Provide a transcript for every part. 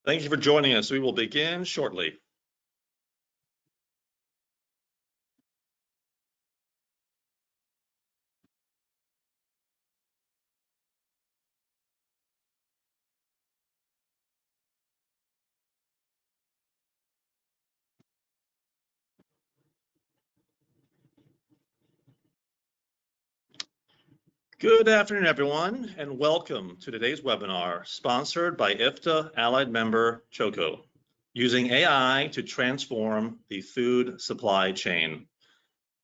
Thank you for joining us. We will begin shortly. Good afternoon, everyone, and welcome to today's webinar sponsored by IFTA allied member Choco, using AI to transform the food supply chain.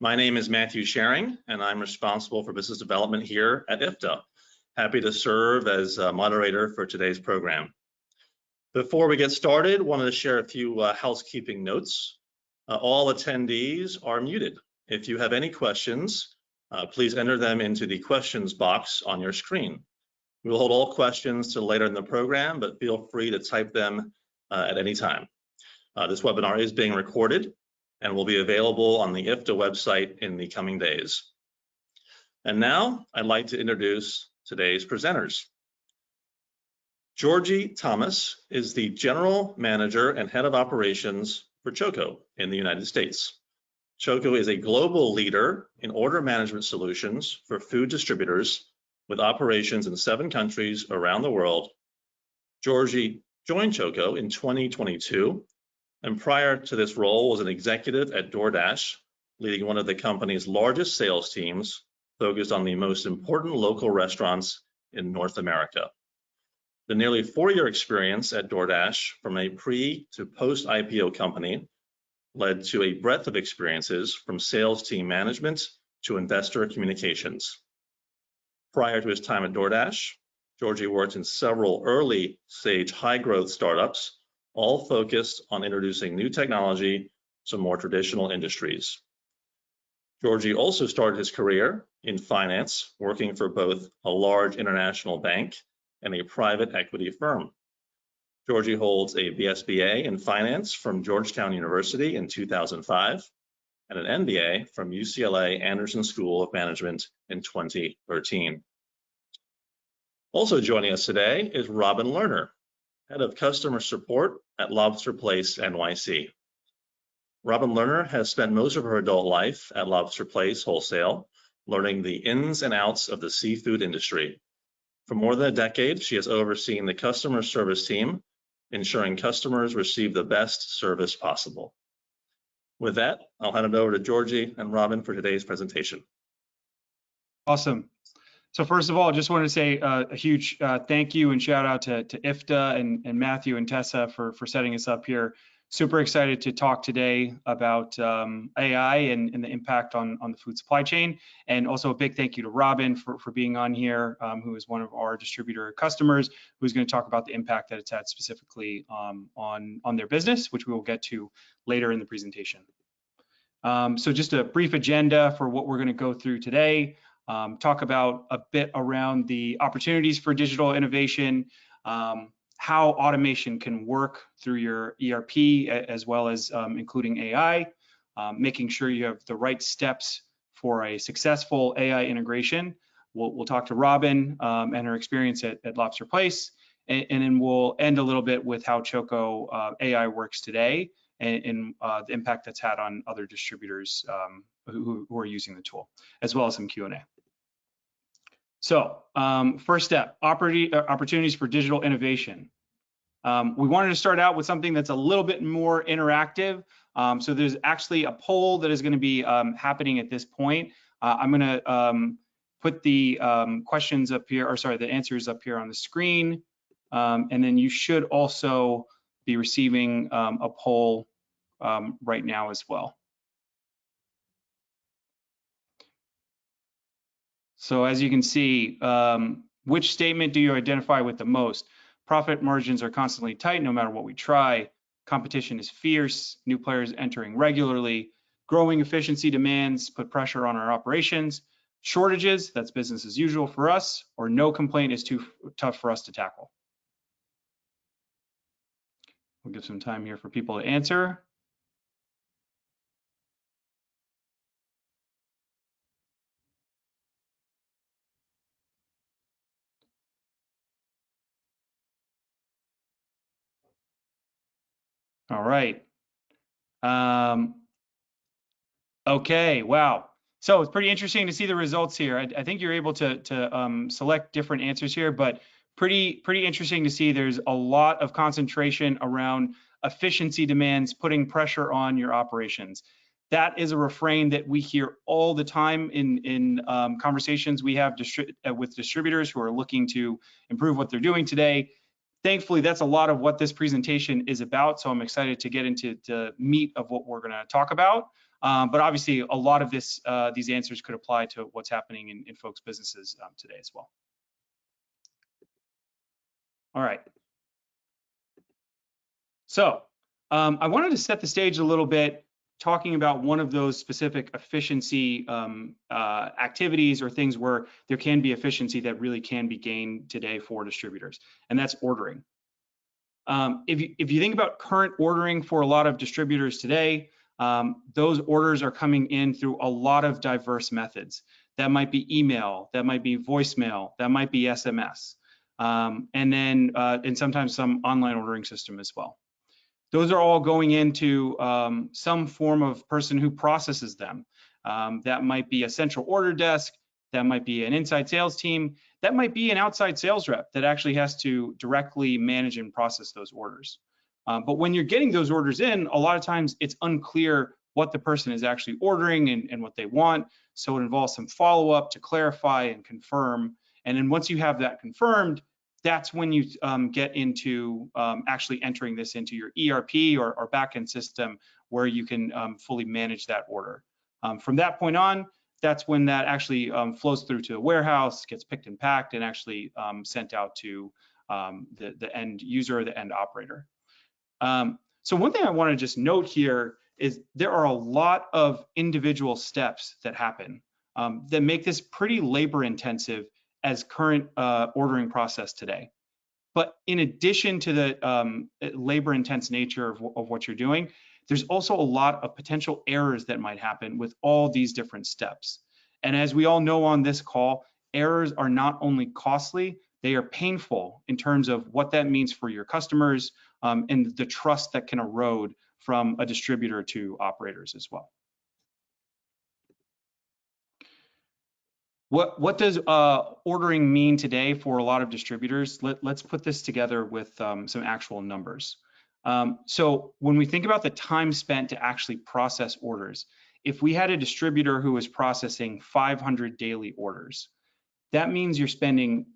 My name is Matthew Sharing, and I'm responsible for business development here at IFTA. Happy to serve as moderator for today's program. Before we get started, wanted to share a few housekeeping notes. All attendees are muted. If you have any questions, please enter them into the questions box on your screen. We will hold all questions till later in the program, but feel free to type them at any time. This webinar is being recorded and will be available on the IFTA website in the coming days. And now I'd like to introduce today's presenters. Georgie Thomas is the General Manager and Head of Operations for Choco in the United States. Choco is a global leader in order management solutions for food distributors with operations in 7 countries around the world. Georgie joined Choco in 2022, and prior to this role was an executive at DoorDash, leading one of the company's largest sales teams focused on the most important local restaurants in North America. The nearly 4-year experience at DoorDash from a pre to post IPO company led to a breadth of experiences from sales team management to investor communications. Prior to his time at DoorDash, Georgie worked in several early stage high growth startups, all focused on introducing new technology to more traditional industries. Georgie also started his career in finance, working for both a large international bank and a private equity firm. Georgie holds a BSBA in finance from Georgetown University in 2005 and an MBA from UCLA Anderson School of Management in 2013. Also joining us today is Robin Lerner, Head of Customer Support at Lobster Place NYC. Robin Lerner has spent most of her adult life at Lobster Place Wholesale, learning the ins and outs of the seafood industry. For more than a decade, she has overseen the customer service team, ensuring customers receive the best service possible. With that, I'll hand it over to Georgie and Robin for today's presentation. Awesome. So first of all, I just wanted to say a huge thank you and shout out to IFTA and Matthew and Tessa for setting us up here. Super excited to talk today about AI and the impact on the food supply chain. And also a big thank you to Robin for being on here, who is one of our distributor customers, who's going to talk about the impact that it's had specifically on their business, which we will get to later in the presentation. So just a brief agenda for what we're going to go through today. Talk about a bit around the opportunities for digital innovation, how automation can work through your ERP, as well as including AI, making sure you have the right steps for a successful AI integration. We'll talk to Robin and her experience at Lobster Place, and then we'll end a little bit with how Choco AI works today and the impact that's had on other distributors who are using the tool, as well as some Q&A. So first step, opportunities for digital innovation. We wanted to start out with something that's a little bit more interactive. So there's actually a poll that is going to be happening at this point. I'm going to put the questions up here, or sorry, the answers up here on the screen. And then you should also be receiving a poll right now as well. So as you can see, which statement do you identify with the most? Profit margins are constantly tight no matter what we try. Competition is fierce, new players entering regularly. Growing efficiency demands put pressure on our operations. Shortages, that's business as usual for us, or no complaint is too tough for us to tackle. We'll give some time here for people to answer. All right. Okay, wow. So it's pretty interesting to see the results here. I think you're able to select different answers here, but pretty interesting to see there's a lot of concentration around efficiency demands putting pressure on your operations. That is a refrain that we hear all the time in conversations we have with distributors who are looking to improve what they're doing today. Thankfully, that's a lot of what this presentation is about, so I'm excited to get into the meat of what we're going to talk about. But obviously, a lot of these answers could apply to what's happening in folks' businesses today as well. All right. So I wanted to set the stage a little bit, talking about one of those specific efficiency activities or things where there can be efficiency that really can be gained today for distributors, and that's ordering. If you think about current ordering for a lot of distributors today, those orders are coming in through a lot of diverse methods. That might be email, that might be voicemail, that might be SMS, and sometimes some online ordering system as well. Those are all going into some form of person who processes them. That might be a central order desk, that might be an inside sales team, that might be an outside sales rep that actually has to directly manage and process those orders. But when you're getting those orders in, a lot of times it's unclear what the person is actually ordering and what they want. So it involves some follow-up to clarify and confirm. And then once you have that confirmed, that's when you get into actually entering this into your ERP or backend system where you can fully manage that order. From that point on, that's when that actually flows through to the warehouse, gets picked and packed, and actually sent out to the end user or the end operator. So one thing I want to just note here is there are a lot of individual steps that happen that make this pretty labor intensive as current ordering process today. But in addition to the labor intense nature of what you're doing, there's also a lot of potential errors that might happen with all these different steps. And as we all know on this call, errors are not only costly, they are painful in terms of what that means for your customers and the trust that can erode from a distributor to operators as well. What does ordering mean today for a lot of distributors? Let's put this together with some actual numbers. So when we think about the time spent to actually process orders, if we had a distributor who was processing 500 daily orders, that means you're spending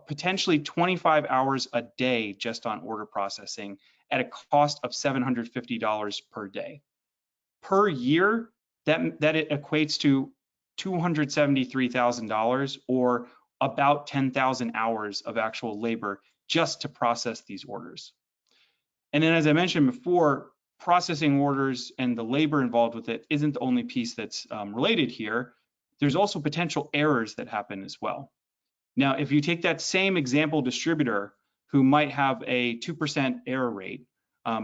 potentially 25 hours a day just on order processing at a cost of $750 per day. Per year, that it equates to $273,000 or about 10,000 hours of actual labor just to process these orders. And then as I mentioned before, processing orders and the labor involved with it isn't the only piece that's related here. There's also potential errors that happen as well. Now, if you take that same example distributor who might have a 2% error rate,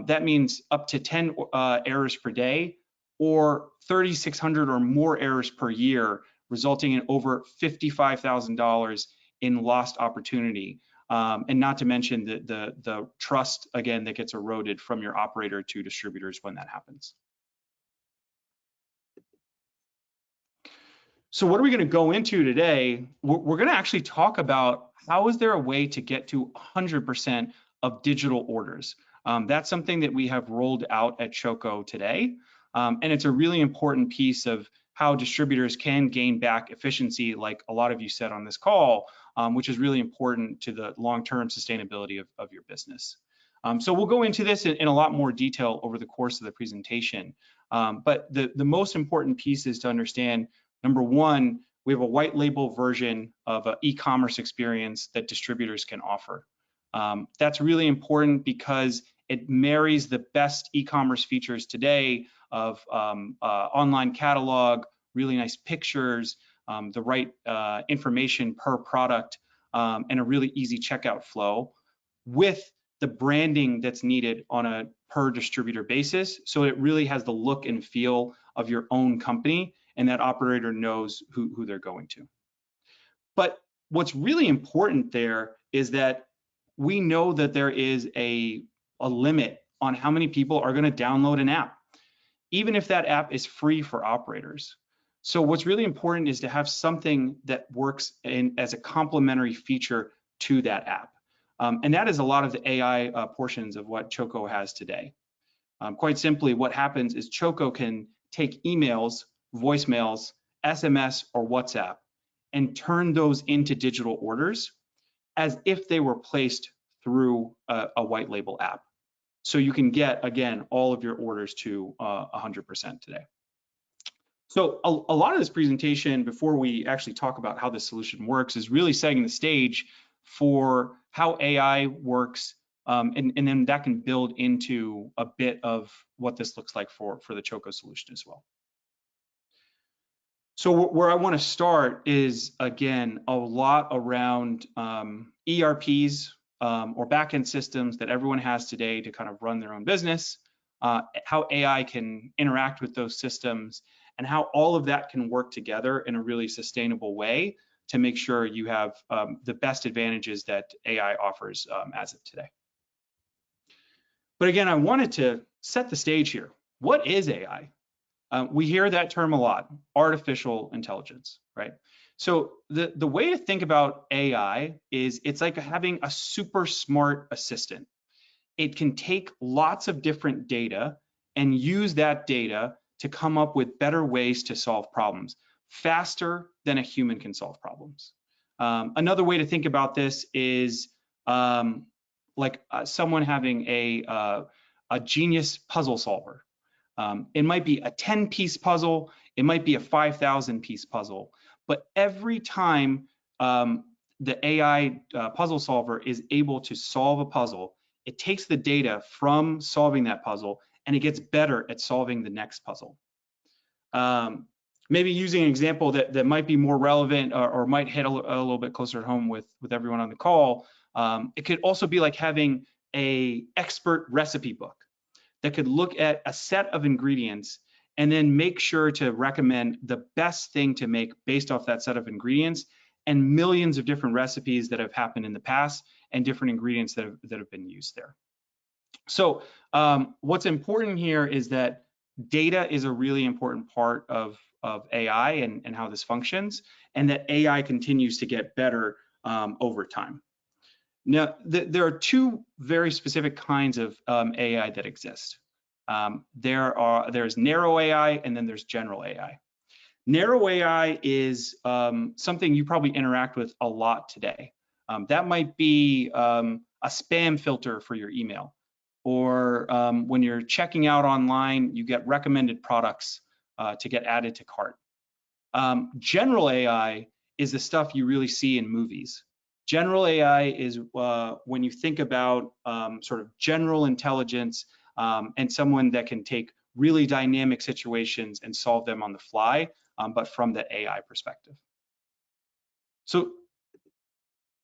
that means up to 10 errors per day or 3,600 or more errors per year, resulting in over $55,000 in lost opportunity. And not to mention the trust, again, that gets eroded from your operator to distributors when that happens. So what are we going to go into today? We're going to actually talk about how is there a way to get to 100% of digital orders. That's something that we have rolled out at Choco today. And it's a really important piece of how distributors can gain back efficiency, like a lot of you said on this call, which is really important to the long-term sustainability of your business. So we'll go into this in a lot more detail over the course of the presentation. But the most important piece is to understand, number one, we have a white label version of an e-commerce experience that distributors can offer. That's really important because it marries the best e-commerce features today of online catalog, really nice pictures, the right information per product, and a really easy checkout flow with the branding that's needed on a per distributor basis. So it really has the look and feel of your own company, and that operator knows who they're going to. But what's really important there is that we know that there is a limit on how many people are going to download an app, even if that app is free for operators. So what's really important is to have something that works as a complementary feature to that app. And that is a lot of the AI portions of what Choco has today. Quite simply, what happens is Choco can take emails, voicemails, SMS, or WhatsApp and turn those into digital orders as if they were placed through a white label app. So you can get, again, all of your orders to 100% today. So a lot of this presentation, before we actually talk about how this solution works, is really setting the stage for how AI works, and then that can build into a bit of what this looks like for the Choco solution as well. So where I want to start is, again, a lot around ERPs or backend systems that everyone has today to kind of run their own business, how AI can interact with those systems, and how all of that can work together in a really sustainable way to make sure you have the best advantages that AI offers as of today. But again, I wanted to set the stage here. What is AI? We hear that term a lot, artificial intelligence, right? So the way to think about AI is it's like having a super smart assistant. It can take lots of different data and use that data to come up with better ways to solve problems faster than a human can solve problems. Another way to think about this is like someone having a genius puzzle solver. It might be a 10-piece puzzle, it might be a 5,000-piece puzzle, but every time the AI puzzle solver is able to solve a puzzle, it takes the data from solving that puzzle and it gets better at solving the next puzzle. Maybe using an example that might be more relevant or might hit a little bit closer at home with everyone on the call, it could also be like having an expert recipe book that could look at a set of ingredients and then make sure to recommend the best thing to make based off that set of ingredients and millions of different recipes that have happened in the past and different ingredients that have been used there. So what's important here is that data is a really important part of AI and how this functions, and that AI continues to get better over time. Now, there are two very specific kinds of AI that exist. There's narrow AI and then there's general AI. Narrow AI is something you probably interact with a lot today. That might be a spam filter for your email, or when you're checking out online, you get recommended products to get added to cart. General AI is the stuff you really see in movies. General AI is when you think about sort of general intelligence and someone that can take really dynamic situations and solve them on the fly, but from the AI perspective. So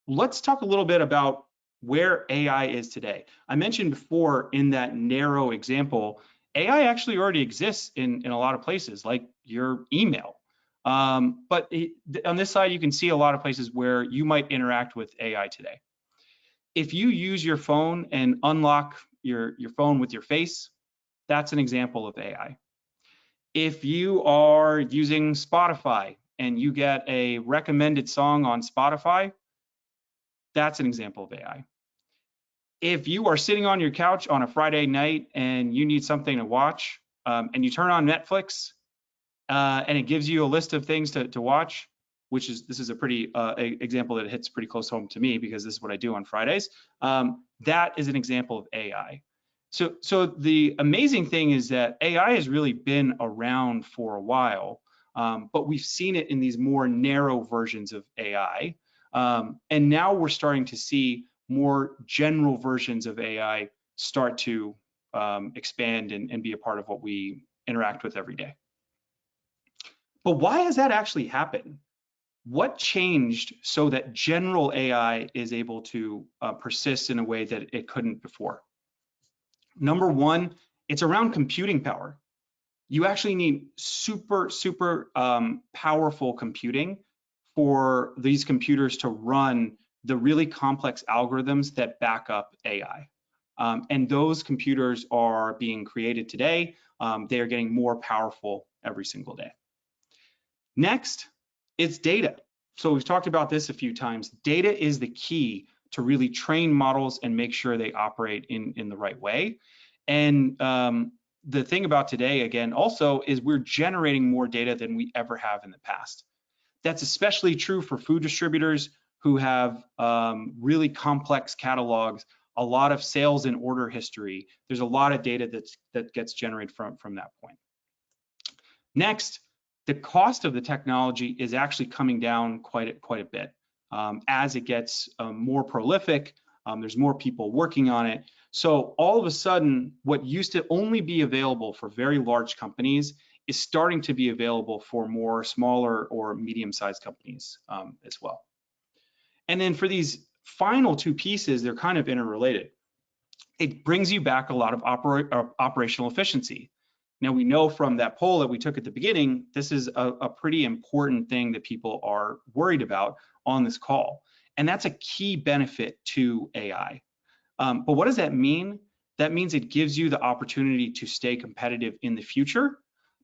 let's talk a little bit about where AI is today. I mentioned before in that narrow example, AI actually already exists in a lot of places, like your email. But on this side, you can see a lot of places where you might interact with AI today. If you use your phone and unlock your phone with your face, that's an example of AI. If you are using Spotify and you get a recommended song on Spotify, that's an example of AI. If you are sitting on your couch on a Friday night and you need something to watch, and you turn on Netflix, and it gives you a list of things to watch, this is a pretty example that hits pretty close home to me because this is what I do on Fridays. That is an example of AI. So the amazing thing is that AI has really been around for a while, but we've seen it in these more narrow versions of AI. And now we're starting to see more general versions of AI start to expand and be a part of what we interact with every day. But why has that actually happened? What changed so that general AI is able to persist in a way that it couldn't before? Number one, it's around computing power. You actually need super powerful computing for these computers to run the really complex algorithms that back up AI. And those computers are being created today. They are getting more powerful every single day. Next, it's data. So we've talked about this a few times. Data is the key to really train models and make sure they operate in the right way. And the thing about today, again, also is we're generating more data than we ever have in the past. That's especially true for food distributors who have really complex catalogs, a lot of sales and order history. There's a lot of data that gets generated from that point. Next, the cost of the technology is actually coming down quite a bit. As it gets more prolific, there's more people working on it. So all of a sudden, what used to only be available for very large companies is starting to be available for more smaller or medium-sized companies as well. And then for these final two pieces, they're kind of interrelated. It brings you back a lot of operational efficiency. Now, we know from that poll that we took at the beginning, this is a pretty important thing that people are worried about on this call. And that's a key benefit to AI. But what does that mean? That means it gives you the opportunity to stay competitive in the future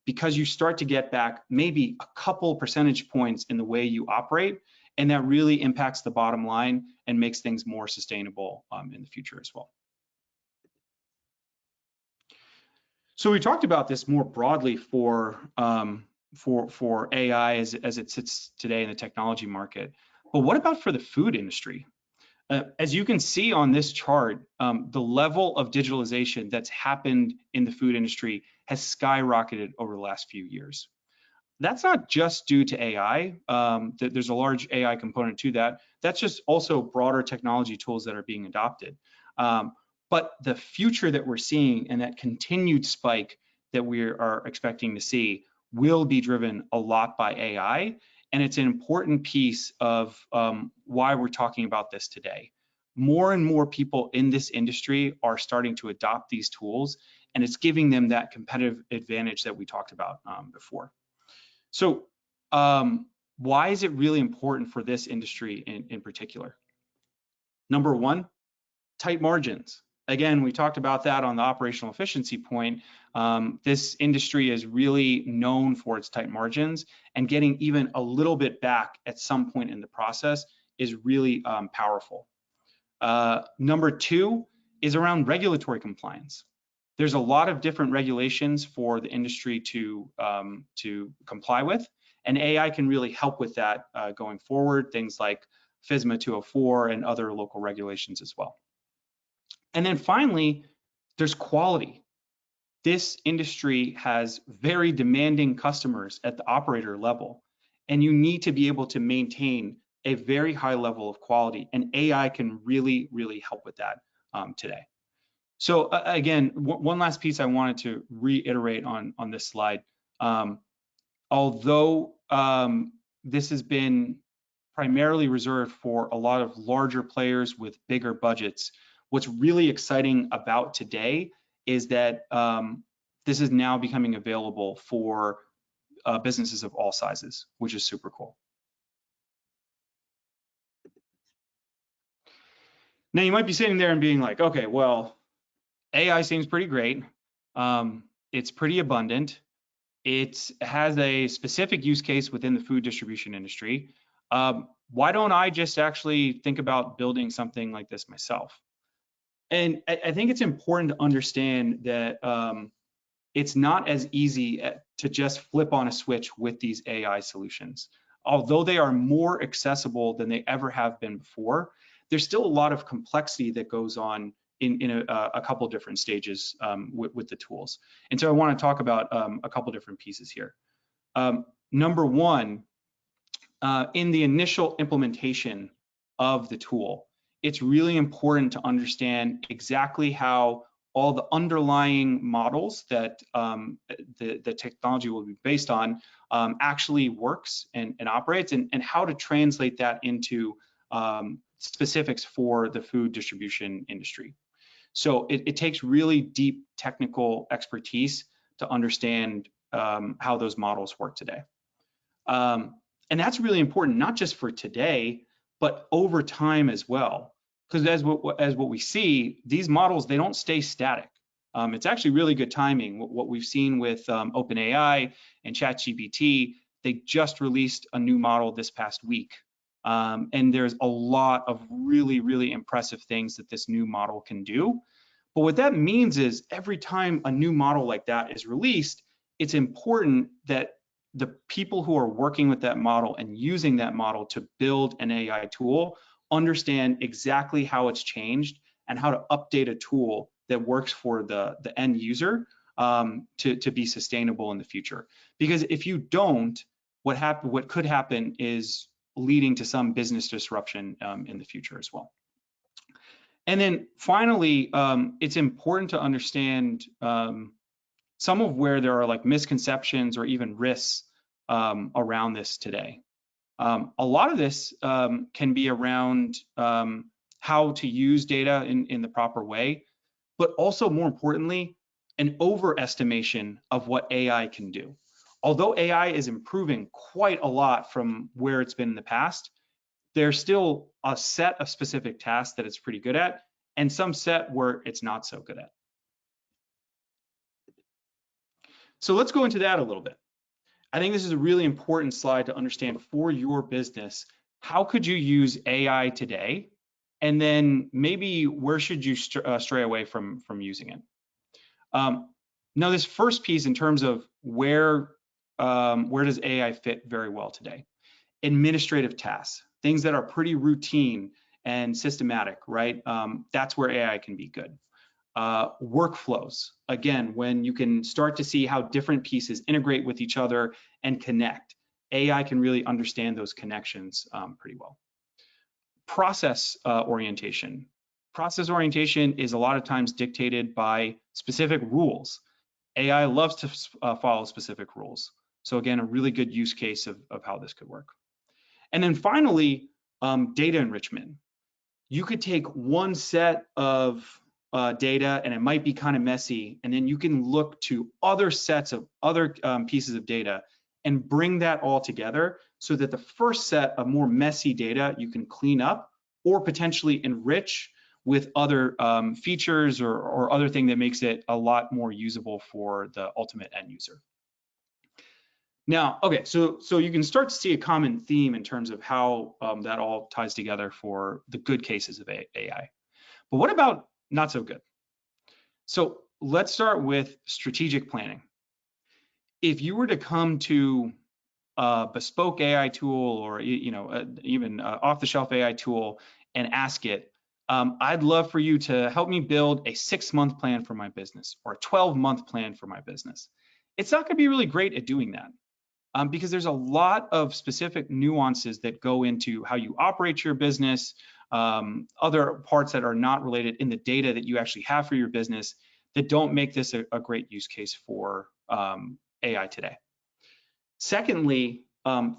because you start to get back maybe a couple percentage points in the way you operate, and that really impacts the bottom line and makes things more sustainable in the future as well. So we talked about this more broadly for AI as it sits today in the technology market. But what about for the food industry? As you can see on this chart, the level of digitalization that's happened in the food industry has skyrocketed over the last few years. That's not just due to AI. There's a large AI component to that. That's just also broader technology tools that are being adopted. But the future that we're seeing and that continued spike that we are expecting to see will be driven a lot by AI. And it's an important piece of why we're talking about this today. More and more people in this industry are starting to adopt these tools, and it's giving them that competitive advantage that we talked about before. So why is it really important for this industry in particular? Number one, tight margins. Again, we talked about that on the operational efficiency point. This industry is really known for its tight margins, and getting even a little bit back at some point in the process is really powerful. Number two is around regulatory compliance. There's a lot of different regulations for the industry to comply with, and AI can really help with that going forward, things like FSMA 204 and other local regulations as well. And then finally, there's quality. This industry has very demanding customers at the operator level, and you need to be able to maintain a very high level of quality, and AI can really, really help with that today. So again, one last piece I wanted to reiterate on this slide. Although this has been primarily reserved for a lot of larger players with bigger budgets, what's really exciting about today is that this is now becoming available for businesses of all sizes, which is super cool. Now you might be sitting there and being like, okay, well, AI seems pretty great. It's pretty abundant. It has a specific use case within the food distribution industry. Why don't I just actually think about building something like this myself? And I think it's important to understand that it's not as easy to just flip on a switch with these AI solutions. Although they are more accessible than they ever have been before, there's still a lot of complexity that goes on in a couple different stages with the tools. And so I want to talk about a couple different pieces here. Number one, in the initial implementation of the tool, it's really important to understand exactly how all the underlying models that the technology will be based on actually works and operates, and how to translate that into specifics for the food distribution industry. So it takes really deep technical expertise to understand how those models work today. And that's really important, not just for today, but over time as well. because as what we see, these models, they don't stay static. It's actually really good timing. What we've seen with OpenAI and ChatGPT, they just released a new model this past week. And there's a lot of really, really impressive things that this new model can do. But what that means is every time a new model like that is released, it's important that the people who are working with that model and using that model to build an AI tool understand exactly how it's changed and how to update a tool that works for the end user to be sustainable in the future. Because if you don't, what could happen is leading to some business disruption in the future as well. And then finally, it's important to understand some of where there are like misconceptions or even risks around this today. A lot of this can be around how to use data in the proper way, but also more importantly, an overestimation of what AI can do. Although AI is improving quite a lot from where it's been in the past, there's still a set of specific tasks that it's pretty good at, and some set where it's not so good at. So let's go into that a little bit. I think this is a really important slide to understand for your business. How could you use AI today? And then maybe where should you stray away from using it? Now, this first piece in terms of where does AI fit very well today? Administrative tasks, things that are pretty routine and systematic, right? That's where AI can be good. Workflows, again, when you can start to see how different pieces integrate with each other and connect, AI can really understand those connections pretty well. Process orientation. Process orientation is a lot of times dictated by specific rules. AI loves to follow specific rules. So again, a really good use case of how this could work. And then finally, data enrichment. You could take one set of data and it might be kind of messy, and then you can look to other sets of other pieces of data and bring that all together so that the first set of more messy data you can clean up or potentially enrich with other features or other thing that makes it a lot more usable for the ultimate end user. Now, okay, so you can start to see a common theme in terms of how that all ties together for the good cases of AI. But what about not so good? So let's start with strategic planning. If you were to come to a bespoke AI tool or even off-the-shelf AI tool and ask it, I'd love for you to help me build a 6-month plan for my business or a 12-month plan for my business. It's not going to be really great at doing that. Because there's a lot of specific nuances that go into how you operate your business, other parts that are not related in the data that you actually have for your business that don't make this a great use case for AI today. Secondly,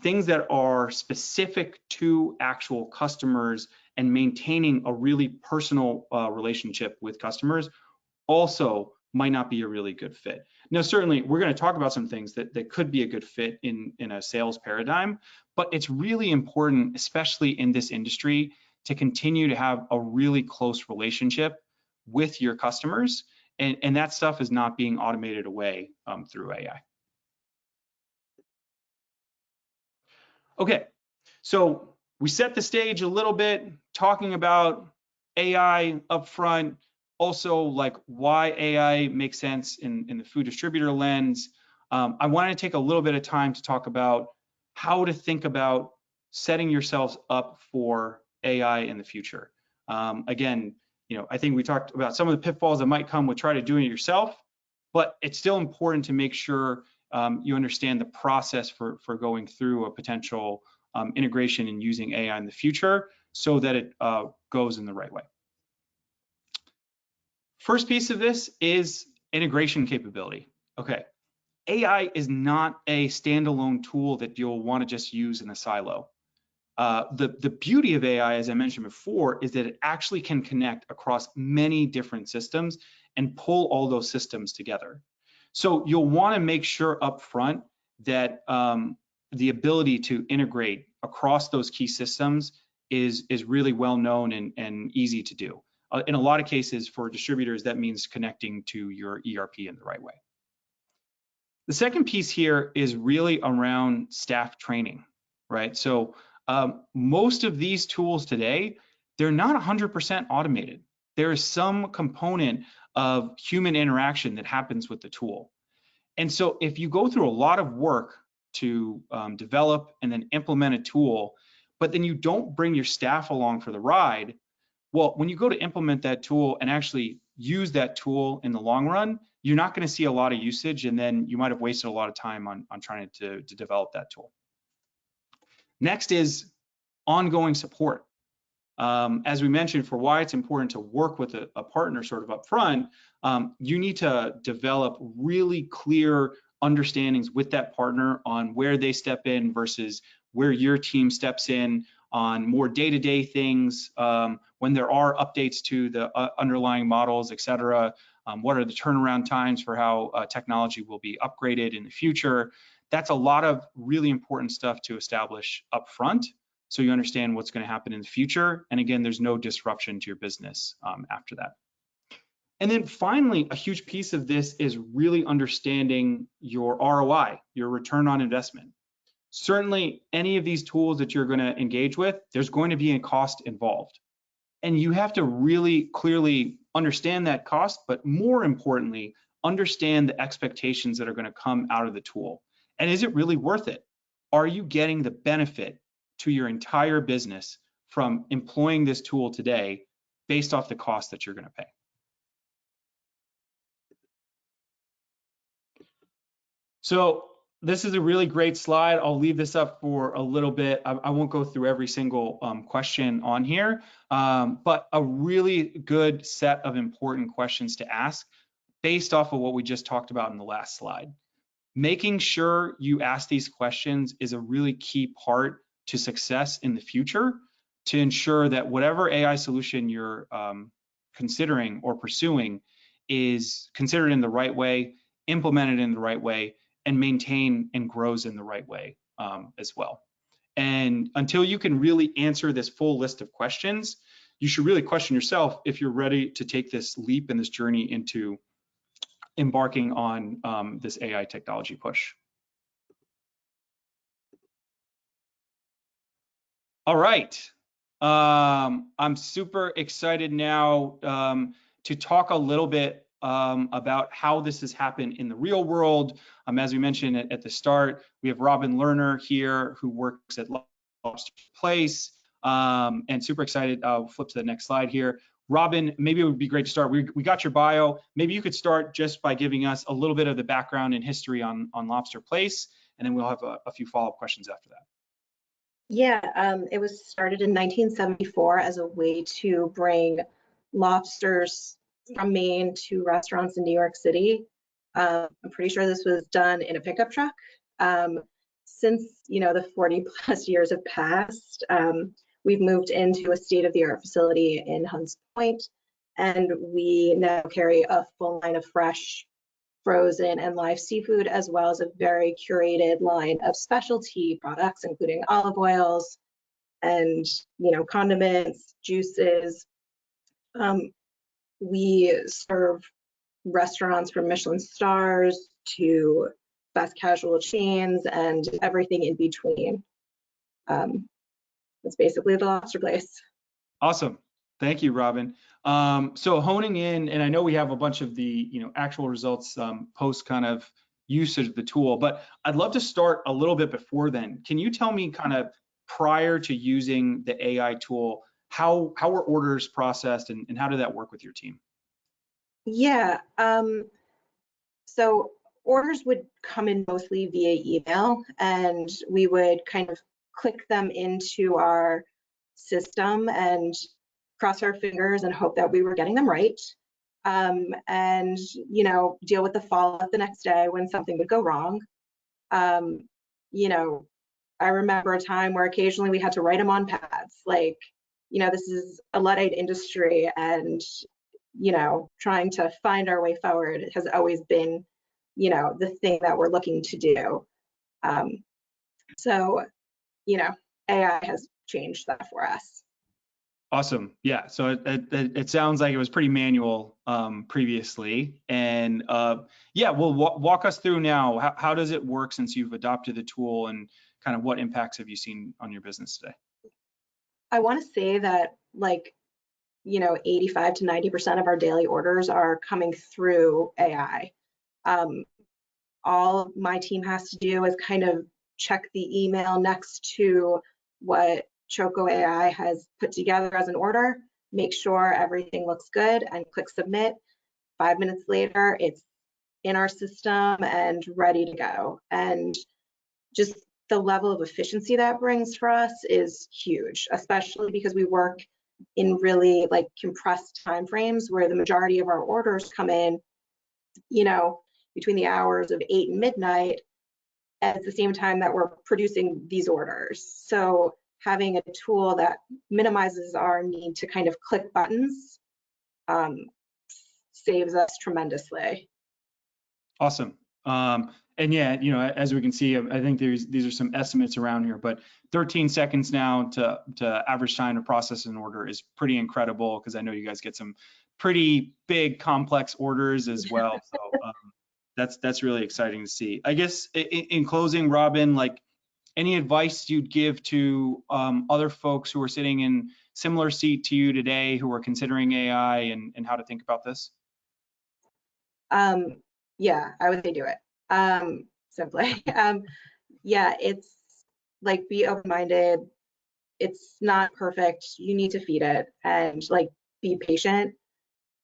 things that are specific to actual customers and maintaining a really personal relationship with customers also might not be a really good fit. Now, certainly, we're going to talk about some things that could be a good fit in a sales paradigm, but it's really important, especially in this industry, to continue to have a really close relationship with your customers, and that stuff is not being automated away through AI. Okay, so we set the stage a little bit, talking about AI up front, also like why AI makes sense in the food distributor lens. I want to take a little bit of time to talk about how to think about setting yourselves up for AI in the future. Again, I think we talked about some of the pitfalls that might come with trying to do it yourself, but it's still important to make sure you understand the process for going through a potential integration and using AI in the future so that it goes in the right way. First piece of this is integration capability. Okay, AI is not a standalone tool that you'll want to just use in a silo. The beauty of AI, as I mentioned before, is that it actually can connect across many different systems and pull all those systems together. So you'll want to make sure up front that the ability to integrate across those key systems is really well known and easy to do. In a lot of cases for distributors, that means connecting to your ERP in the right way. The second piece here is really around staff training, right? So most of these tools today, they're not 100% automated. There is some component of human interaction that happens with the tool. And so if you go through a lot of work to develop and then implement a tool, but then you don't bring your staff along for the ride, well, when you go to implement that tool and actually use that tool in the long run, you're not going to see a lot of usage, and then you might have wasted a lot of time on trying to develop that tool. Next is ongoing support. As we mentioned, for why it's important to work with a partner sort of upfront, you need to develop really clear understandings with that partner on where they step in versus where your team steps in on more day-to-day things, when there are updates to the underlying models, et cetera. What are the turnaround times for how technology will be upgraded in the future? That's a lot of really important stuff to establish upfront, so you understand what's going to happen in the future. And again, there's no disruption to your business after that. And then finally, a huge piece of this is really understanding your ROI, your return on investment. Certainly, any of these tools that you're going to engage with, there's going to be a cost involved. And you have to really clearly understand that cost, but more importantly, understand the expectations that are going to come out of the tool. And is it really worth it? Are you getting the benefit to your entire business from employing this tool today based off the cost that you're going to pay? So this is a really great slide. I'll leave this up for a little bit. I won't go through every single question on here, but a really good set of important questions to ask based off of what we just talked about in the last slide. Making sure you ask these questions is a really key part to success in the future, to ensure that whatever AI solution you're considering or pursuing is considered in the right way, implemented in the right way, and maintain and grows in the right way as well. And until you can really answer this full list of questions, you should really question yourself if you're ready to take this leap and this journey into embarking on this AI technology push. All right, I'm super excited now to talk a little bit about how this has happened in the real world. As we mentioned at the start, we have Robin Lerner here who works at Lobster Place, and super excited. I'll flip to the next slide here. Robin, maybe it would be great to start. We got your bio. Maybe you could start just by giving us a little bit of the background and history on Lobster Place, and then we'll have a few follow-up questions after that. Yeah, it was started in 1974 as a way to bring lobsters from Maine to restaurants in New York City. I'm pretty sure this was done in a pickup truck. Since the 40 plus years have passed, we've moved into a state-of-the-art facility in Hunts Point, and we now carry a full line of fresh, frozen, and live seafood, as well as a very curated line of specialty products, including olive oils and condiments, juices. We serve restaurants from Michelin stars to fast casual chains and everything in between. That's basically the Lobster Place. Awesome. Thank you, Robin. So honing in, and I know we have a bunch of the actual results post kind of usage of the tool, but I'd love to start a little bit before then. Can you tell me kind of prior to using the AI tool, how were orders processed and how did that work with your team? Yeah, so orders would come in mostly via email, and we would kind of click them into our system and cross our fingers and hope that we were getting them right, and deal with the follow-up the next day when something would go wrong. I remember a time where occasionally we had to write them on pads. This is a Luddite industry, and trying to find our way forward has always been the thing that we're looking to do. So AI has changed that for us. Awesome. Yeah. So it sounds like it was pretty manual previously. And yeah, well, walk us through now. How does it work since you've adopted the tool, and kind of what impacts have you seen on your business today? I want to say that, like, 85 to 90% of our daily orders are coming through AI. All my team has to do is kind of check the email next to what Choco AI has put together as an order, make sure everything looks good, and click submit. 5 minutes later, it's in our system and ready to go. And just the level of efficiency that brings for us is huge, especially because we work in really like compressed timeframes where the majority of our orders come in, between the hours of 8 and midnight, at the same time that we're producing these orders. So having a tool that minimizes our need to kind of click buttons saves us tremendously. Awesome. And yeah, as we can see, I think these are some estimates around here, but 13 seconds now to average time to process an order is pretty incredible, because I know you guys get some pretty big complex orders as well. So that's really exciting to see. I guess in closing, Robin, like, any advice you'd give to other folks who are sitting in similar seat to you today, who are considering AI and how to think about this? Yeah, I would say do it. Simply. Yeah, it's like, be open-minded. It's not perfect. You need to feed it, and like, be patient.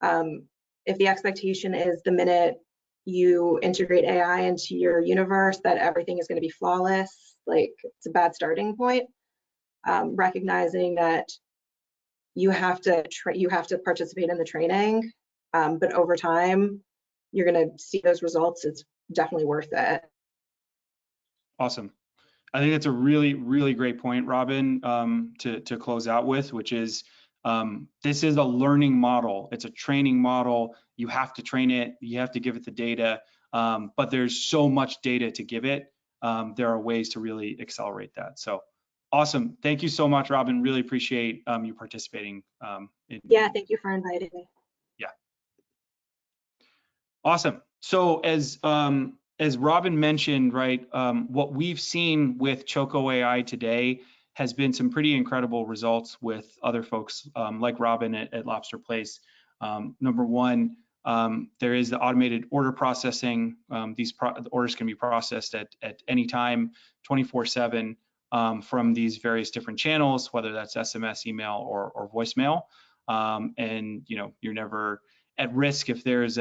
If the expectation is the minute you integrate AI into your universe that everything is going to be flawless, like, it's a bad starting point. Recognizing that you have to participate in the training, but over time you're going to see those results. It's definitely worth it. Awesome. I think that's a really, really great point, Robin, to close out with, which is this is a learning model. It's a training model. You have to train it. You have to give it the data, but there's so much data to give it. There are ways to really accelerate that. So awesome. Thank you so much, Robin. Really appreciate you participating. Yeah, thank you for inviting me. Yeah. Awesome. So as Robin mentioned, right, what we've seen with Choco AI today has been some pretty incredible results with other folks like Robin at Lobster Place. Number one, there is the automated order processing. The orders can be processed at any time, 24/7, from these various different channels, whether that's SMS, email, or voicemail. And you're never at risk if there's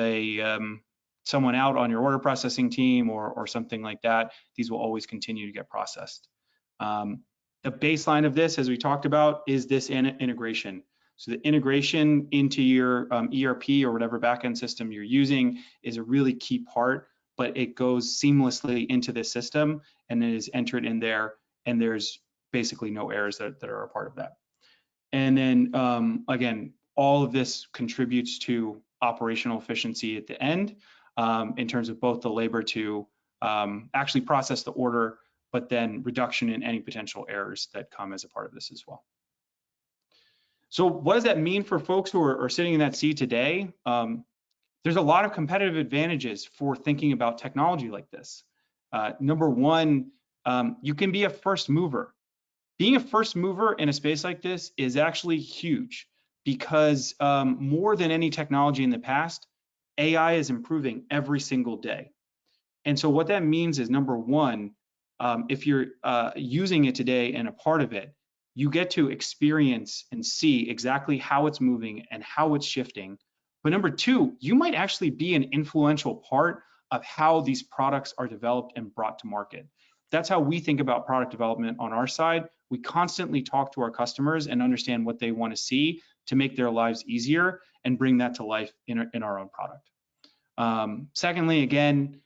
someone out on your order processing team or something like that. These will always continue to get processed. The baseline of this, as we talked about, is this integration. So the integration into your ERP or whatever backend system you're using is a really key part, but it goes seamlessly into the system and it is entered in there, and there's basically no errors that are a part of that. And then again, all of this contributes to operational efficiency at the end, in terms of both the labor to actually process the order, but then reduction in any potential errors that come as a part of this as well. So what does that mean for folks who are sitting in that seat today? There's a lot of competitive advantages for thinking about technology like this. Number one, you can be a first mover. Being a first mover in a space like this is actually huge, because more than any technology in the past, AI is improving every single day. And so what that means is, number one, if you're using it today and a part of it, you get to experience and see exactly how it's moving and how it's shifting. But number two, you might actually be an influential part of how these products are developed and brought to market. That's how we think about product development on our side. We constantly talk to our customers and understand what they want to see to make their lives easier and bring that to life in our own product. Secondly, again,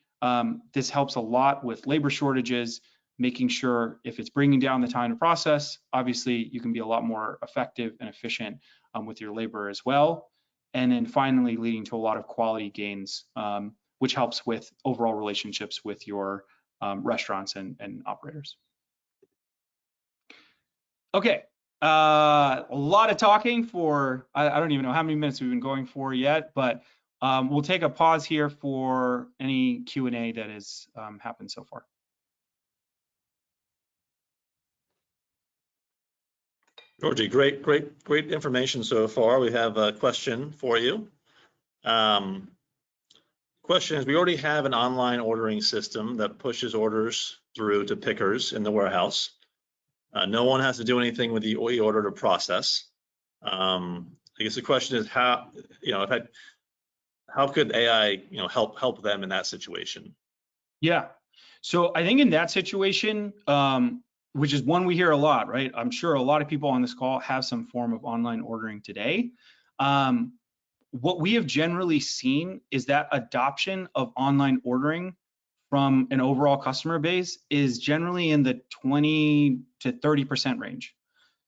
this helps a lot with labor shortages, making sure if it's bringing down the time to process, obviously you can be a lot more effective and efficient with your labor as well. And then finally, leading to a lot of quality gains, which helps with overall relationships with your restaurants and operators. Okay, a lot of talking for, I don't even know how many minutes we've been going for yet, but we'll take a pause here for any Q&A that has happened so far. Georgie, great information so far. We have a question for you. Question is, we already have an online ordering system that pushes orders through to pickers in the warehouse. No one has to do anything with the order to process. I guess the question is how could AI help them in that situation? Yeah, so I think in that situation, which is one we hear a lot, right? I'm sure a lot of people on this call have some form of online ordering today. What we have generally seen is that adoption of online ordering from an overall customer base is generally in the 20 to 30% range.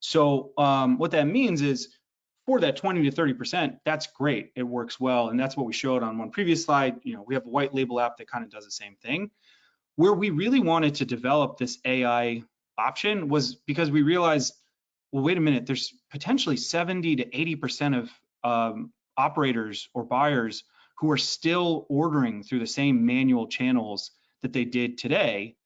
So what that means is for that 20 to 30%, that's great. It works well. And that's what we showed on one previous slide. We have a white label app that kind of does the same thing. Where we really wanted to develop this AI option was because we realized, well, wait a minute, there's potentially 70 to 80% of operators or buyers who are still ordering through the same manual channels that they did today.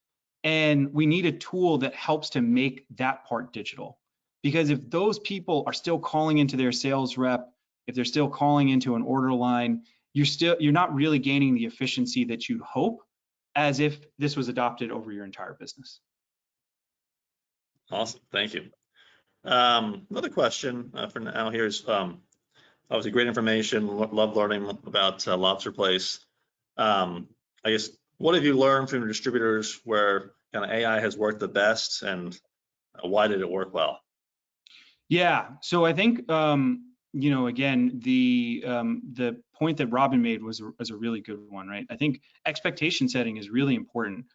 And we need a tool that helps to make that part digital. Because if those people are still calling into their sales rep, if they're still calling into an order line, you're not really gaining the efficiency that you'd hope as if this was adopted over your entire business. Awesome, thank you. Another question for now here is, obviously great information, love learning about Lobster Place. I guess, what have you learned from your distributors where kind of AI has worked the best, and why did it work well? Yeah, so I think, again, the point that Robin made was a really good one, right? I think expectation setting is really important.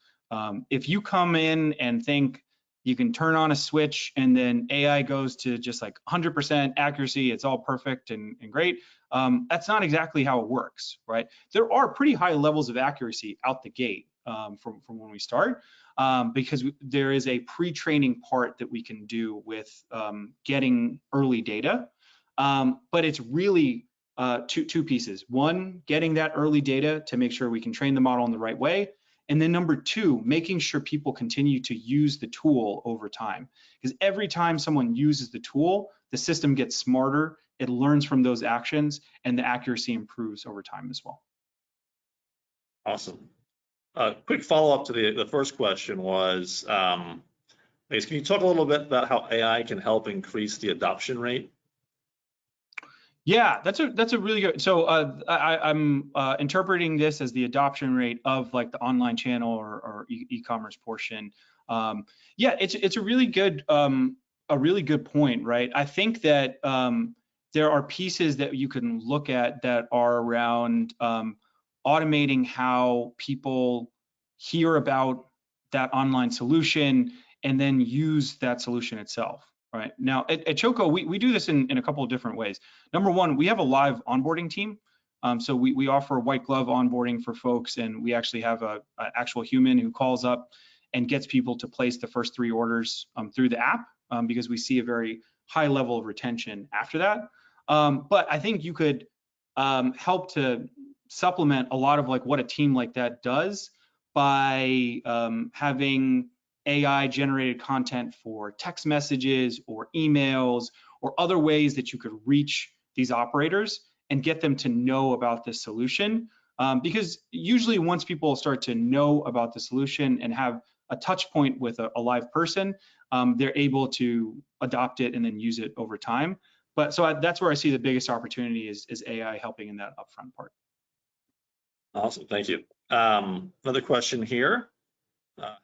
If you come in and think you can turn on a switch and then AI goes to just like 100% accuracy, it's all perfect and great, that's not exactly how it works, right? There are pretty high levels of accuracy out the gate from when we start, because there is a pre-training part that we can do with getting early data. But it's really two pieces. One, getting that early data to make sure we can train the model in the right way. And then number two, making sure people continue to use the tool over time. Because every time someone uses the tool, the system gets smarter, it learns from those actions, and the accuracy improves over time as well. Awesome. Quick follow-up to the first question was, I guess, can you talk a little bit about how AI can help increase the adoption rate? Yeah, that's a really good. So I'm interpreting this as the adoption rate of like the online channel or e-commerce portion. Yeah, it's a really good point, right? I think that there are pieces that you can look at that are around automating how people hear about that online solution and then use that solution itself. Right now at Choco, we do this in a couple of different ways. Number one, we have a live onboarding team. So we offer white glove onboarding for folks, and we actually have an actual human who calls up and gets people to place the first 3 orders through the app, because we see a very high level of retention after that. But I think you could help to supplement a lot of like what a team like that does by having AI generated content for text messages or emails or other ways that you could reach these operators and get them to know about this solution. Because usually once people start to know about the solution and have a touch point with a live person, they're able to adopt it and then use it over time. But so that's where I see the biggest opportunity is AI helping in that upfront part. Awesome, thank you. Another question here.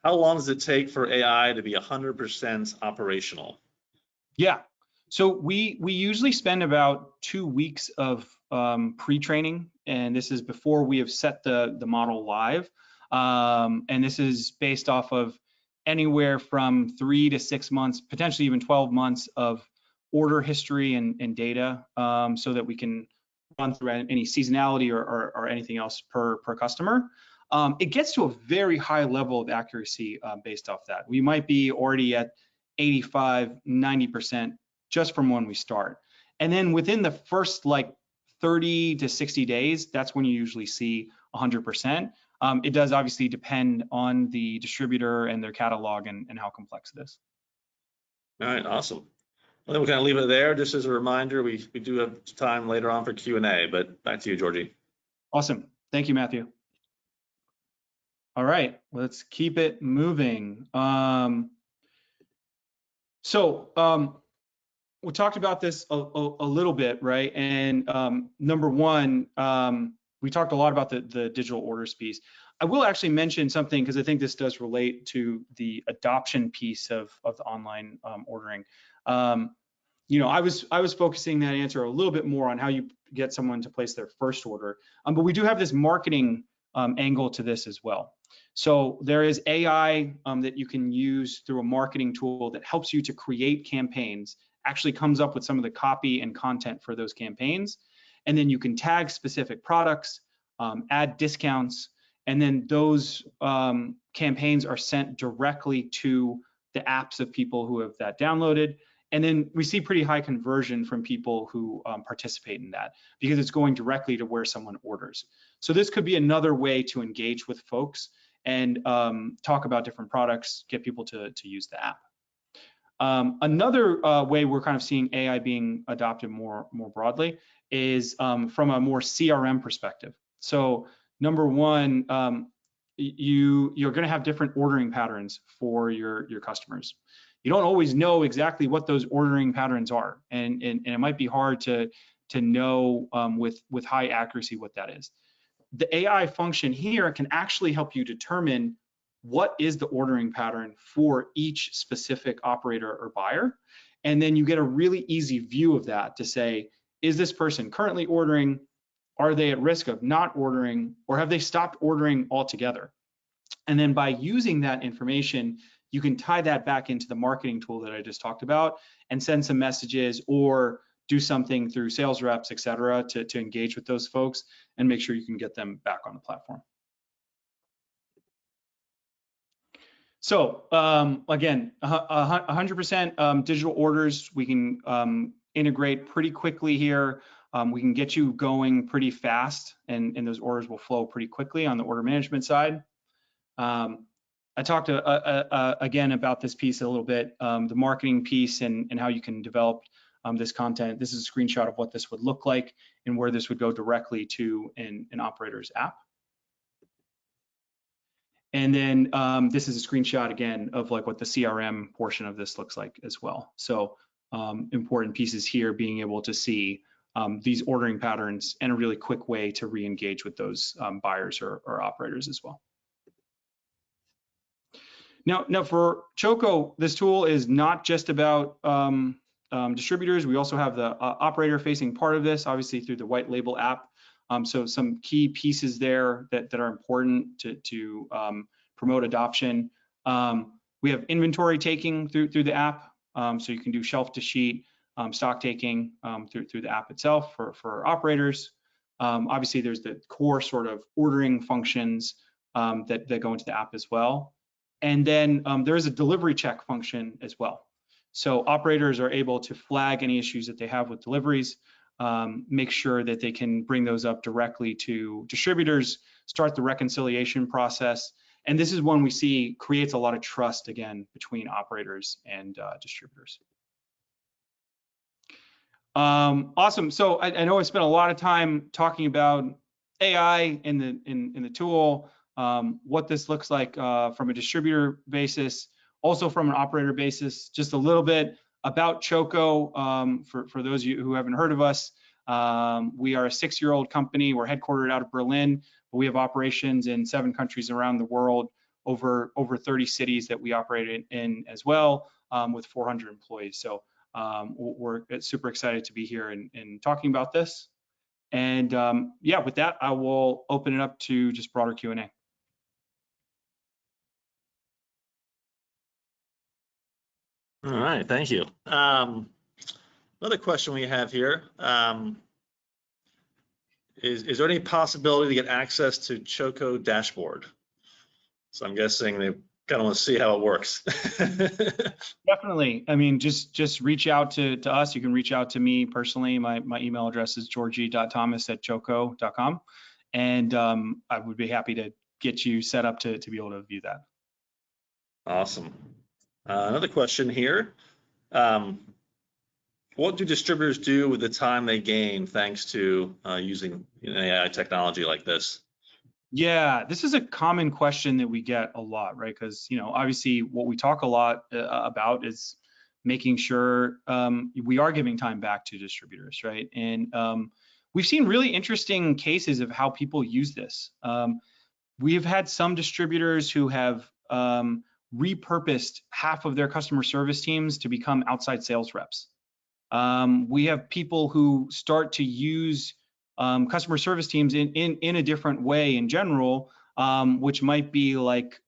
How long does it take for AI to be 100% operational? Yeah, so we usually spend about 2 weeks of pre-training, and this is before we have set the model live. And this is based off of anywhere from 3 to 6 months, potentially even 12 months of order history and data, so that we can run through any seasonality or anything else per customer. It gets to a very high level of accuracy based off that. We might be already at 85, 90% just from when we start. And then within the first like 30 to 60 days, that's when you usually see 100%. It does obviously depend on the distributor and their catalog and how complex it is. All right, awesome. Well, then we'll kind of leave it there. Just as a reminder, we do have time later on for Q&A, but back to you, Georgie. Awesome. Thank you, Matthew. All right, let's keep it moving. We talked about this a little bit, right? And number one, we talked a lot about the digital orders piece. I will actually mention something because I think this does relate to the adoption piece of the online ordering. You know, I was focusing that answer a little bit more on how you get someone to place their first order, but we do have this marketing angle to this as well. So there is AI that you can use through a marketing tool that helps you to create campaigns, actually comes up with some of the copy and content for those campaigns. And then you can tag specific products, add discounts, and then those campaigns are sent directly to the apps of people who have that downloaded. And then we see pretty high conversion from people who participate in that because it's going directly to where someone orders. So this could be another way to engage with folks and talk about different products, get people to use the app. Another way we're kind of seeing AI being adopted more broadly is from a more CRM perspective. So number one, you're going to have different ordering patterns for your customers. You don't always know exactly what those ordering patterns are, and it might be hard to know with high accuracy what that is. The AI function here can actually help you determine what is the ordering pattern for each specific operator or buyer, and then you get a really easy view of that to say, is this person currently ordering? Are they at risk of not ordering, or have they stopped ordering altogether? And then by using that information, you can tie that back into the marketing tool that I just talked about and send some messages or do something through sales reps, et cetera, to engage with those folks and make sure you can get them back on the platform. So again, 100% digital orders, we can integrate pretty quickly here. We can get you going pretty fast, and those orders will flow pretty quickly on the order management side. I talked again about this piece a little bit, the marketing piece and how you can develop this content. This is a screenshot of what this would look like and where this would go directly to an operator's app. And then this is a screenshot again of like what the CRM portion of this looks like as well. So important pieces here, being able to see these ordering patterns and a really quick way to re-engage with those buyers or operators as well. Now for Choco, this tool is not just about distributors. We also have the operator facing part of this, obviously through the white label app. So some key pieces there that are important to promote adoption. We have inventory taking through the app. So you can do shelf to sheet, stock taking through the app itself for operators. Obviously there's the core sort of ordering functions that go into the app as well. And then there is a delivery check function as well. So operators are able to flag any issues that they have with deliveries, make sure that they can bring those up directly to distributors, start the reconciliation process. And this is one we see creates a lot of trust, again, between operators and distributors. Awesome. So I know I spent a lot of time talking about AI in the tool, what this looks like from a distributor basis, also from an operator basis, just a little bit about Choco. For those of you who haven't heard of us, we are a 6-year-old company. We're headquartered out of Berlin, but we have operations in 7 countries around the world, over 30 cities that we operate in as well, with 400 employees. So we're super excited to be here and talking about this. And yeah, with that, I will open it up to just broader Q&A. All right, thank you. Another question we have here is there any possibility to get access to Choco dashboard? So I'm guessing they kind of want to see how it works. Definitely. I mean, just reach out to us. You can reach out to me personally. My email address is georgie.thomas@choco.com. And I would be happy to get you set up to be able to view that. Awesome. Another question here. What do distributors do with the time they gain thanks to using AI technology like this? Yeah, this is a common question that we get a lot, right? Because, obviously what we talk a lot about is making sure we are giving time back to distributors, right? And we've seen really interesting cases of how people use this. We've had some distributors who have repurposed half of their customer service teams to become outside sales reps. We have people who start to use customer service teams in a different way in general, which might be like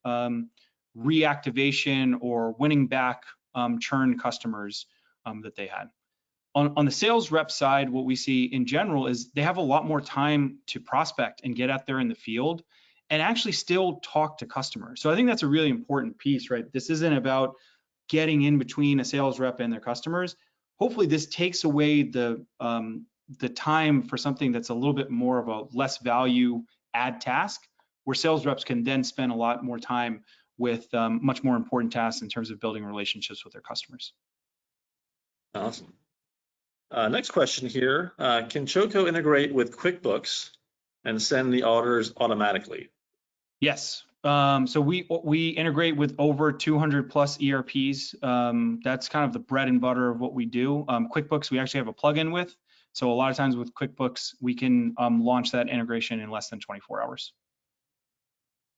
reactivation or winning back churn customers that they had. On the sales rep side, what we see in general is they have a lot more time to prospect and get out there in the field and actually still talk to customers. So I think that's a really important piece, right? This isn't about getting in between a sales rep and their customers. Hopefully this takes away the time for something that's a little bit more of a less value add task, where sales reps can then spend a lot more time with much more important tasks in terms of building relationships with their customers. Awesome. Next question here. Can Choco integrate with QuickBooks and send the orders automatically? Yes. So we integrate with over 200 plus ERPs. That's kind of the bread and butter of what we do. QuickBooks, we actually have a plugin with. So a lot of times with QuickBooks, we can launch that integration in less than 24 hours.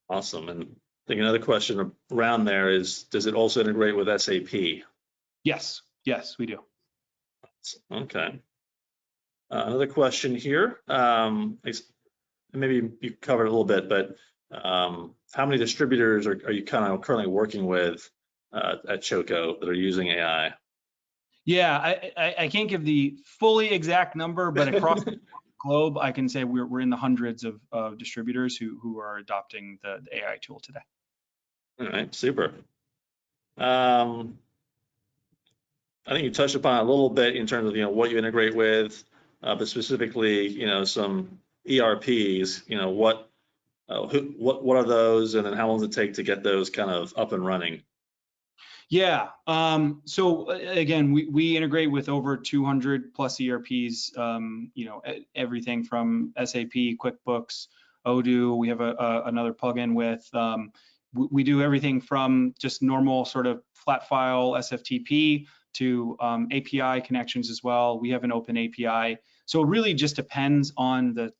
Awesome. And I think another question around there is, does it also integrate with SAP? Yes, we do. Okay. Another question here. Maybe you covered a little bit, but how many distributors are you kind of currently working with at Choco that are using AI? Yeah, I can't give the fully exact number, but across the globe, I can say we're in the hundreds of distributors who are adopting the AI tool today. All right, super. I think you touched upon it a little bit in terms of what you integrate with, but specifically some ERPs. What are those, and then how long does it take to get those kind of up and running? Yeah. So again, we integrate with over 200 plus ERPs. Everything from SAP, QuickBooks, Odoo. We have another plugin with. We do everything from just normal sort of flat file SFTP to API connections as well. We have an open API. So it really just depends on the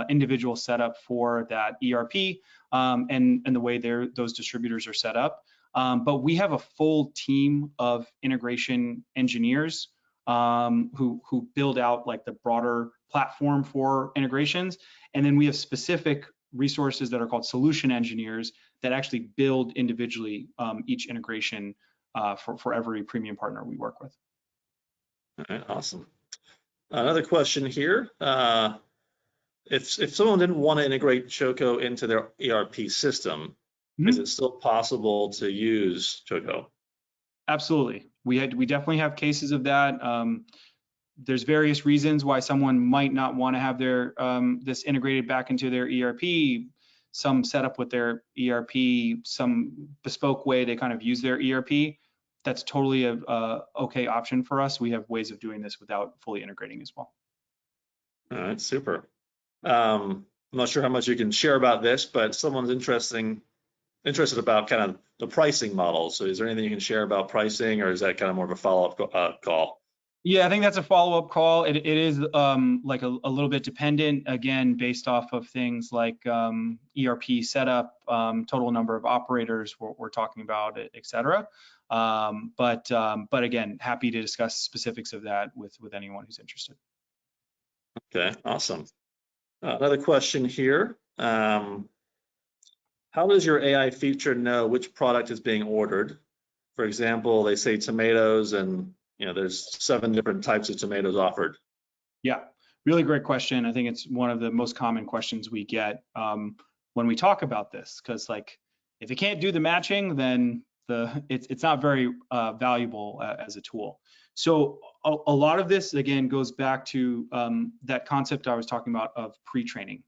individual setup for that ERP and the way those distributors are set up. But we have a full team of integration engineers who build out like the broader platform for integrations. And then we have specific resources that are called solution engineers that actually build individually each integration for every premium partner we work with. All right, awesome. Another question here. If someone didn't want to integrate Choco into their ERP system, is it still possible to use Choco? Absolutely. We definitely have cases of that. There's various reasons why someone might not want to have their this integrated back into their ERP. Some set up with their ERP, some bespoke way they kind of use their ERP. That's totally a okay option for us. We have ways of doing this without fully integrating as well. All right, super. I'm not sure how much you can share about this, but someone's interested about kind of the pricing model. So is there anything you can share about pricing, or is that kind of more of a follow-up call? Yeah, I think that's a follow-up call. It is like a little bit dependent, again, based off of things like ERP setup, total number of operators we're talking about, et cetera. But again, happy to discuss specifics of that with anyone who's interested. Okay, awesome. Another question here. How does your AI feature know which product is being ordered? For example, they say tomatoes, and there's 7 different types of tomatoes offered. Yeah, really great question. I think it's one of the most common questions we get when we talk about this, because like If it can't do the matching, then it's not very valuable as a tool. So a lot of this, again, goes back to that concept I was talking about of pre-training.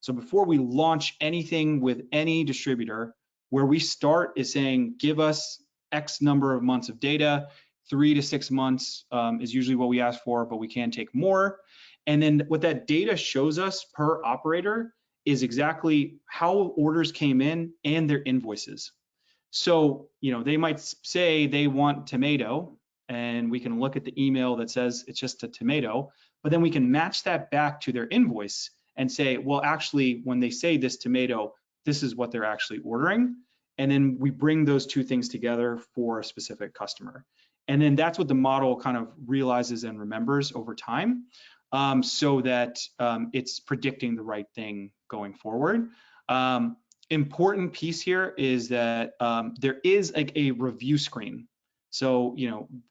So before we launch anything with any distributor, where we start is saying, give us X number of months of data. 3 to 6 months is usually what we ask for, but we can take more. And then what that data shows us per operator is exactly how orders came in and their invoices. So, they might say they want tomato, and we can look at the email that says it's just a tomato, but then we can match that back to their invoice and say, well, actually, when they say this tomato, this is what they're actually ordering. And then we bring those two things together for a specific customer. And then that's what the model kind of realizes and remembers over time, so that it's predicting the right thing going forward. Important piece here is that there is like a review screen. So,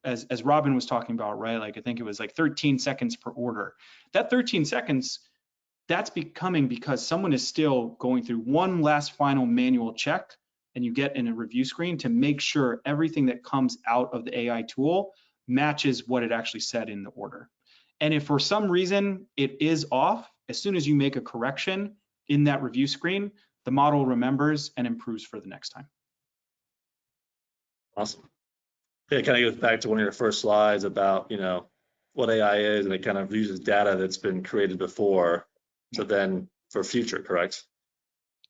as Robin was talking about, right? Like I think it was like 13 seconds per order. That 13 seconds, that's becoming because someone is still going through one last final manual check, and you get in a review screen to make sure everything that comes out of the AI tool matches what it actually said in the order. And if for some reason it is off, as soon as you make a correction in that review screen, the model remembers and improves for the next time. Awesome. Yeah, it kind of goes back to one of your first slides about, what AI is, and it kind of uses data that's been created before, so then for future, correct?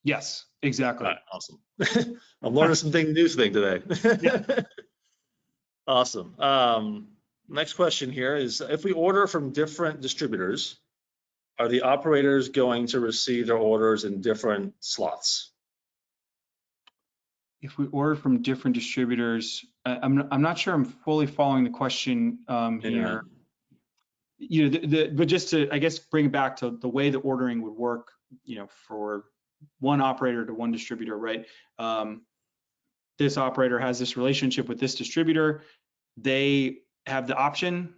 Yes, exactly. All right, awesome. I'm learning something new today. Yeah. Awesome. Next question here is, if we order from different distributors, are the operators going to receive their orders in different slots? If we order from different distributors, I'm not sure I'm fully following the question here. But just to, I guess, bring it back to the way the ordering would work, for one operator to one distributor, right? This operator has this relationship with this distributor. They have the option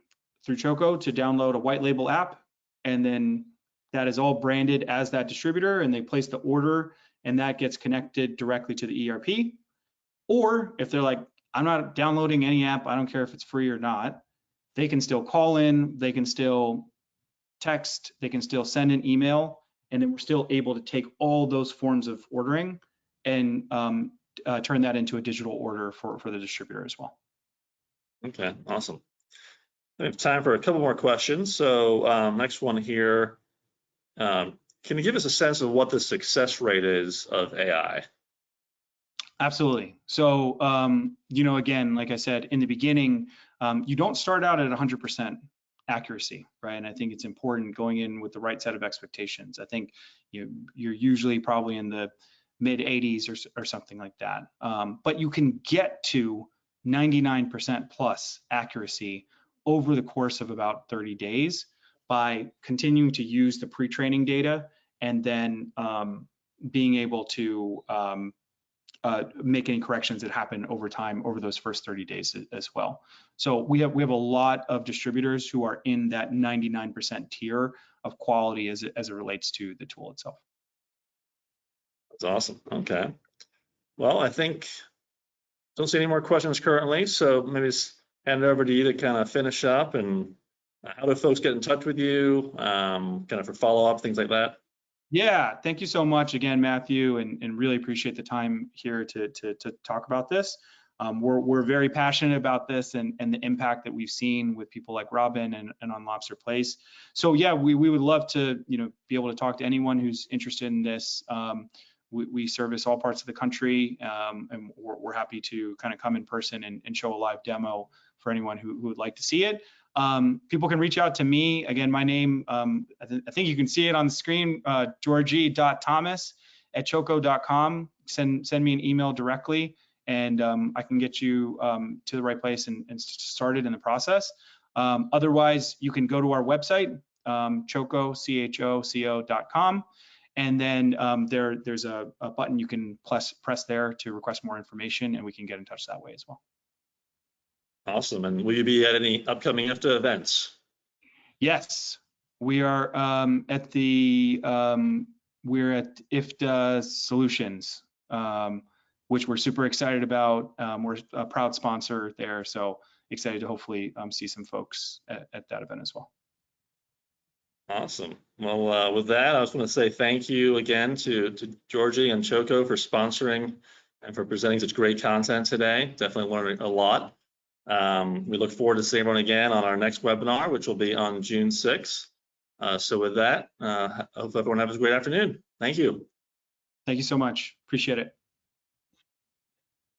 through Choco to download a white label app, and then that is all branded as that distributor, and they place the order, and that gets connected directly to the ERP. Or if they're like, I'm not downloading any app, I don't care if it's free or not, they can still call in, they can still text, they can still send an email, and then we're still able to take all those forms of ordering and turn that into a digital order for the distributor as well. Okay, awesome. We have time for a couple more questions. So next one here, can you give us a sense of what the success rate is of AI? Absolutely. So, again, like I said, in the beginning, you don't start out at 100% accuracy, right? And I think it's important going in with the right set of expectations. I think you're usually probably in the mid 80s or something like that. But you can get to 99% plus accuracy over the course of about 30 days by continuing to use the pre-training data and then being able to make any corrections that happen over time over those first 30 days as well. So we have a lot of distributors who are in that 99% tier of quality as it relates to the tool itself. That's awesome. Okay. Well, I think don't see any more questions currently, so maybe just hand it over to you to kind of finish up. And how do folks get in touch with you, kind of for follow-up, things like that? Yeah, thank you so much again, Matthew, and really appreciate the time here to talk about this. We're very passionate about this and the impact that we've seen with people like Robin and on Lobster Place. So yeah, we would love to be able to talk to anyone who's interested in this. We service all parts of the country, and we're happy to kind of come in person and show a live demo for anyone who would like to see it. People can reach out to me. Again, my name, I think you can see it on the screen, georgie.thomas@choco.com. Send me an email directly, and I can get you to the right place and started in the process. Otherwise, you can go to our website, choco.com. And then there's a button you can press there to request more information, and we can get in touch that way as well. Awesome. And will you be at any upcoming IFTA events? Yes, we are at the we're at IFTA Solutions. which we're super excited about. We're a proud sponsor there, so excited to hopefully see some folks at that event as well. Awesome. Well, with that, I just want to say thank you again to Georgie and Choco for sponsoring and for presenting such great content today. Definitely learned a lot. We look forward to seeing everyone again on our next webinar, which will be on June 6th. So with that, I hope everyone has a great afternoon. Thank you. Thank you so much. Appreciate it.